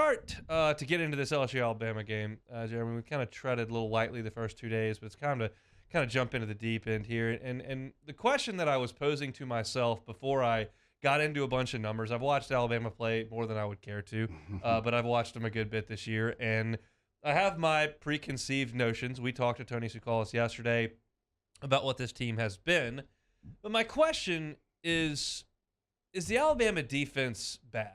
start to get into this LSU-Alabama game, Jeremy, we kind of treaded a little lightly the first 2 days, but it's time to kind of jump into the deep end here. And the question that I was posing to myself before I got into a bunch of numbers, I've watched Alabama play more than I would care to, but I've watched them a good bit this year, and I have my preconceived notions. We talked to Tony Tsoukalas yesterday about what this team has been, but my question is the Alabama defense bad?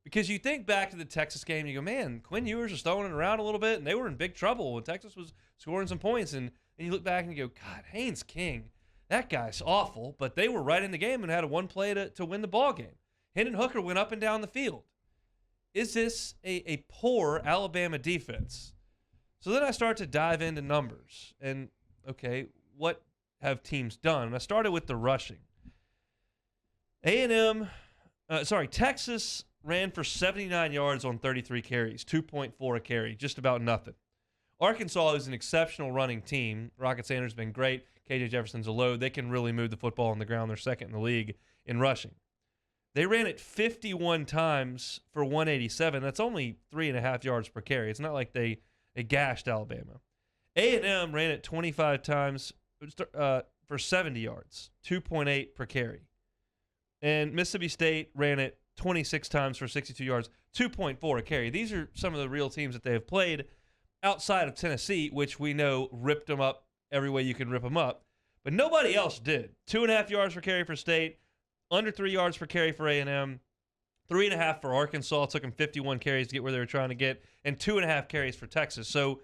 Because you think back to the Texas game, you go, man, Quinn Ewers was throwing it around a little bit, and they were in big trouble when Texas was scoring some points. And you look back and you go, God, Haynes King, that guy's awful. But they were right in the game and had a one play to win the ball game. Hendon Hooker went up and down the field. Is this a poor Alabama defense? So then I start to dive into numbers. And, okay, what have teams done? And I started with the rushing. Texas ran for 79 yards on 33 carries, 2.4 a carry, just about nothing. Arkansas is an exceptional running team. Rocket Sanders has been great. KJ Jefferson's a load. They can really move the football on the ground. They're second in the league in rushing. They ran it 51 times for 187. That's only 3.5 yards per carry. It's not like they gashed Alabama. A&M ran it 25 times for 70 yards, 2.8 per carry. And Mississippi State ran it 26 times for 62 yards, 2.4 a carry. These are some of the real teams that they have played outside of Tennessee, which we know ripped them up every way you can rip them up. But nobody else did. 2.5 yards per carry for State, under 3 yards per carry for A&M, 3.5 for Arkansas. It took them 51 carries to get where they were trying to get, and 2.5 carries for Texas. So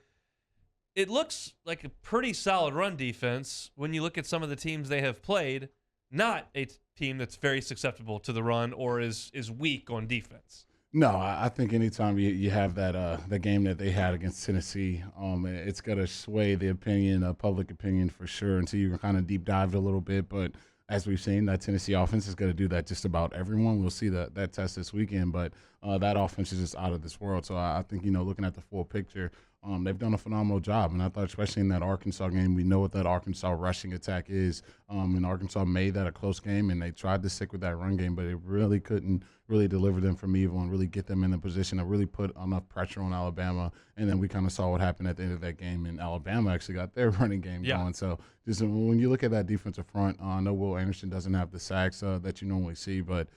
it looks like a pretty solid run defense when you look at some of the teams they have played, not a team that's very susceptible to the run or is weak on defense. No, I think anytime you have that the game that they had against Tennessee, it's going to sway the opinion, public opinion for sure, until you kind of deep dive a little bit. But as we've seen, that Tennessee offense is going to do that just about everyone. We'll see that test this weekend, but that offense is just out of this world. So I think, looking at the full picture, they've done a phenomenal job. And I thought, especially in that Arkansas game, we know what that Arkansas rushing attack is. And Arkansas made that a close game, and they tried to stick with that run game, but it really couldn't really deliver them from evil and really get them in the position to really put enough pressure on Alabama. And then we kind of saw what happened at the end of that game, and Alabama actually got their running game going. So just when you look at that defensive front, I know Will Anderson doesn't have the sacks that you normally see, but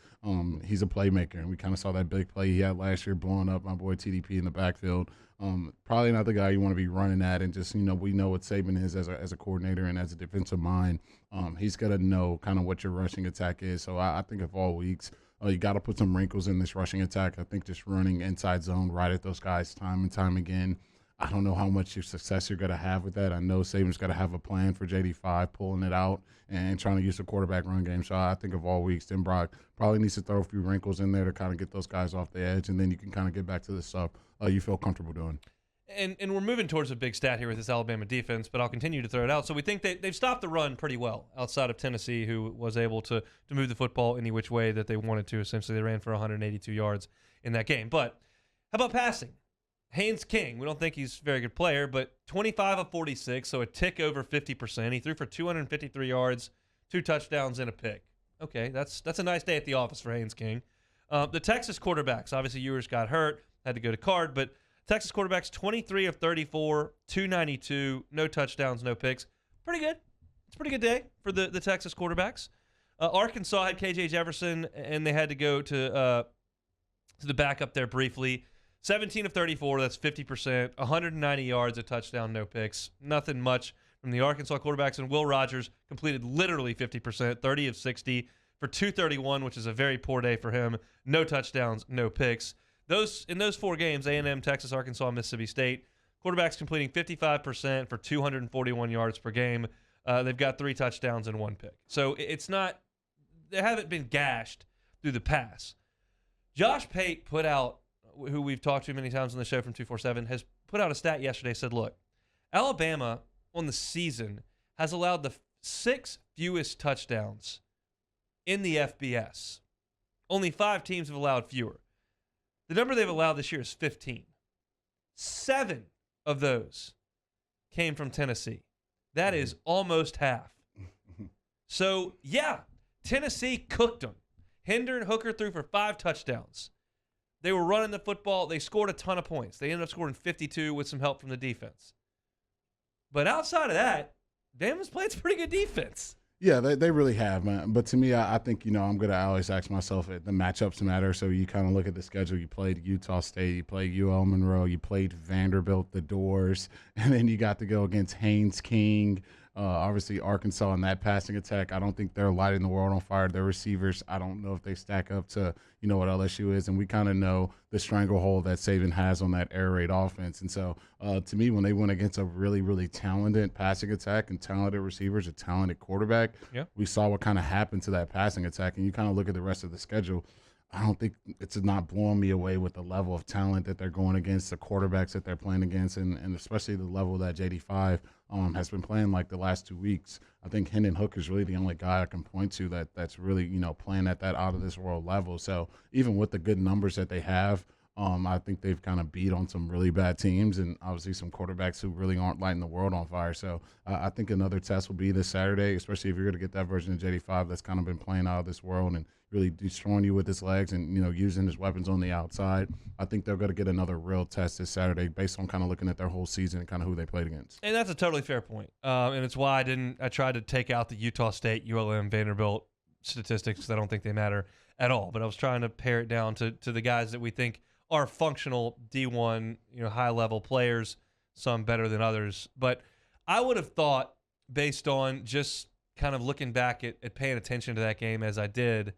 he's a playmaker. And we kind of saw that big play he had last year blowing up my boy TDP in the backfield. Probably not the guy you want to be running at, and just, we know what Saban is as a coordinator and as a defensive mind. He's got to know kind of what your rushing attack is. So I think of all weeks, you got to put some wrinkles in this rushing attack. I think just running inside zone right at those guys time and time again. I don't know how much your success you're going to have with that. I know Saban's got to have a plan for JD5, pulling it out and trying to use the quarterback run game. So I think of all weeks, Tim Brock probably needs to throw a few wrinkles in there to kind of get those guys off the edge, and then you can kind of get back to the stuff you feel comfortable doing. And we're moving towards a big stat here with this Alabama defense, but I'll continue to throw it out. So we think they've stopped the run pretty well outside of Tennessee, who was able to move the football any which way that they wanted to. Essentially, they ran for 182 yards in that game. But how about passing? Haynes King, we don't think he's a very good player, but 25 of 46, so a tick over 50%. He threw for 253 yards, 2 touchdowns, and a pick. Okay, that's a nice day at the office for Haynes King. The Texas quarterbacks, obviously Ewers got hurt, had to go to Card, but Texas quarterbacks, 23 of 34, 292, no touchdowns, no picks. Pretty good. It's a pretty good day for the Texas quarterbacks. Arkansas had KJ Jefferson, and they had to go to the backup there briefly. 17 of 34, that's 50%, 190 yards, a touchdown, no picks. Nothing much from the Arkansas quarterbacks, and Will Rogers completed literally 50%, 30 of 60 for 231, which is a very poor day for him. No touchdowns, no picks. In those 4 games, A&M, Texas, Arkansas, Mississippi State, quarterbacks completing 55% for 241 yards per game. They've got 3 touchdowns and 1 pick. So it's not – they haven't been gashed through the pass. Josh Pate put out, who we've talked to many times on the show from 247, has put out a stat yesterday, said, look, Alabama on the season has allowed the 6th fewest touchdowns in the FBS. Only 5 teams have allowed fewer. The number they've allowed this year is 15. 7 of those came from Tennessee. That is almost half. So, yeah, Tennessee cooked them. Hendon Hooker threw for 5 touchdowns. They were running the football. They scored a ton of points. They ended up scoring 52 with some help from the defense. But outside of that, Bama's played some pretty good defense. Yeah, they really have, man. But to me, I think, I'm going to always ask myself, the matchups matter. So you kind of look at the schedule. You played Utah State, you played UL Monroe, you played Vanderbilt, the Doors, and then you got to go against Haynes King, obviously Arkansas in that passing attack. I don't think they're lighting the world on fire. Their receivers, I don't know if they stack up to, what LSU is. And we kind of know the stranglehold that Saban has on that air raid offense. And so to me, when they went against a really, really talented passing attack and talented receivers, a talented quarterback, we saw what kind of happened to that passing attack. And you kind of look at the rest of the schedule. I don't think it's not blowing me away with the level of talent that they're going against, the quarterbacks that they're playing against, and especially the level that JD5 has been playing like the last 2 weeks. I think Hendon Hook is really the only guy I can point to that's really, playing at that out of this world level. So even with the good numbers that they have, I think they've kind of beat on some really bad teams and obviously some quarterbacks who really aren't lighting the world on fire. So I think another test will be this Saturday, especially if you're going to get that version of JD5 that's kind of been playing out of this world and really destroying you with his legs and, using his weapons on the outside. I think they're going to get another real test this Saturday based on kind of looking at their whole season and kind of who they played against. And that's a totally fair point. And it's why I tried to take out the Utah State, ULM, Vanderbilt statistics because I don't think they matter at all. But I was trying to pare it down to the guys that we think are functional D1, high-level players, some better than others. But I would have thought, based on just kind of looking back at paying attention to that game as I did,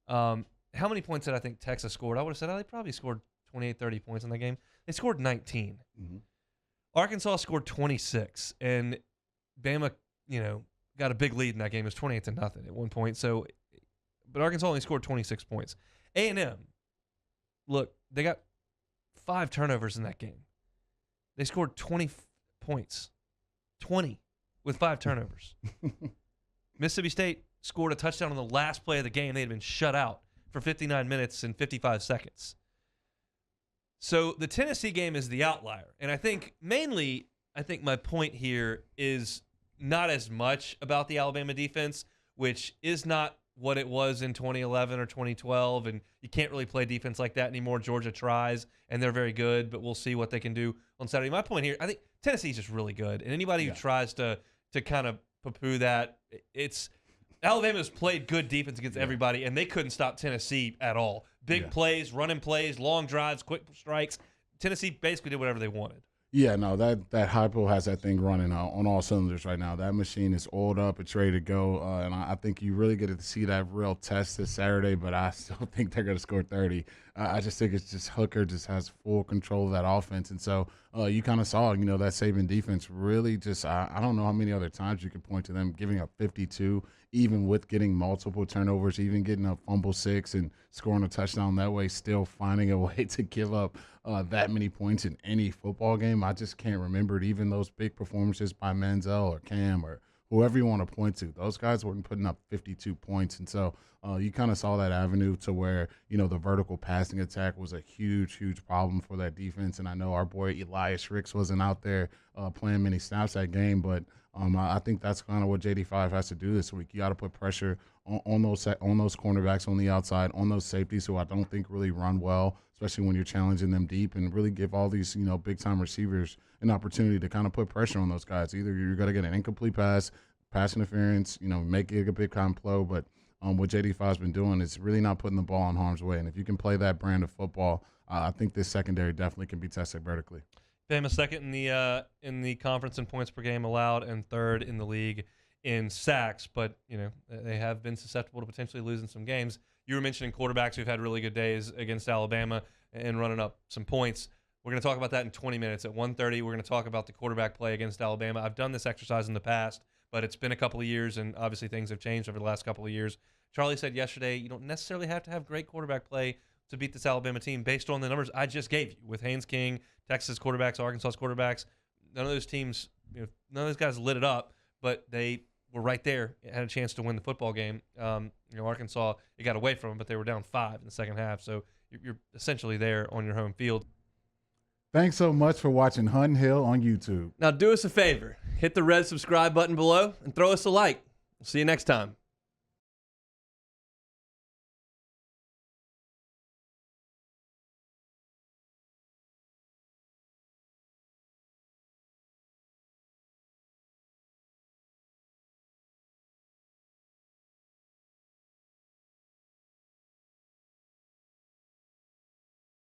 how many points did I think Texas scored? I would have said, they probably scored 28, 30 points in that game. They scored 19. Mm-hmm. Arkansas scored 26. And Bama, got a big lead in that game. It was 28-0 at one point. So, but Arkansas only scored 26 points. A&M, look, they got 5 turnovers in that game. They scored 20 points. 20 with 5 turnovers. Mississippi State scored a touchdown on the last play of the game. They had been shut out for 59 minutes and 55 seconds. So the Tennessee game is the outlier. And I think my point here is not as much about the Alabama defense, which is not what it was in 2011 or 2012, and you can't really play defense like that anymore. Georgia tries, and they're very good, but we'll see what they can do on Saturday. My point here, I think Tennessee's just really good, and anybody who tries to kind of poo-poo that, Alabama's played good defense against everybody, and they couldn't stop Tennessee at all. Big plays, running plays, long drives, quick strikes. Tennessee basically did whatever they wanted. Yeah, no, that Hypo has that thing running on all cylinders right now. That machine is oiled up. It's ready to go. And I think you really get to see that real test this Saturday, but I still think they're going to score 30. I just think it's just Hooker just has full control of that offense. And so you kind of saw, that Saban defense really just, I don't know how many other times you could point to them giving up 52, even with getting multiple turnovers, even getting a fumble 6 and scoring a touchdown that way, still finding a way to give up that many points in any football game. I just can't remember it. Even those big performances by Manziel or Cam or whoever you want to point to, those guys weren't putting up 52 points. And so you kind of saw that avenue to where, the vertical passing attack was a huge, huge problem for that defense. And I know our boy Elias Ricks wasn't out there playing many snaps that game, but I think that's kind of what JD5 has to do this week. You got to put pressure on those cornerbacks on the outside, on those safeties who I don't think really run well, especially when you're challenging them deep, and really give all these, big time receivers an opportunity to kind of put pressure on those guys. Either you're going to get an incomplete pass interference, make it a big time flow, but what JD5's been doing is really not putting the ball in harm's way. And if you can play that brand of football, I think this secondary definitely can be tested vertically. Bama second in the conference in points per game allowed, and third in the league in sacks. But they have been susceptible to potentially losing some games. You were mentioning quarterbacks who've had really good days against Alabama and running up some points. We're going to talk about that in 20 minutes. At 1:30, we're going to talk about the quarterback play against Alabama. I've done this exercise in the past, but it's been a couple of years, and obviously things have changed over the last couple of years. Charlie said yesterday you don't necessarily have to have great quarterback play to beat this Alabama team based on the numbers I just gave you with Haynes King, Texas quarterbacks, Arkansas quarterbacks. None of those teams, none of those guys lit it up, but they were right there, had a chance to win the football game. Arkansas, it got away from them, but they were down 5 in the second half. So you're essentially there on your home field. Thanks so much for watching Hunt Hill on YouTube. Now do us a favor. Hit the red subscribe button below and throw us a like. We'll see you next time.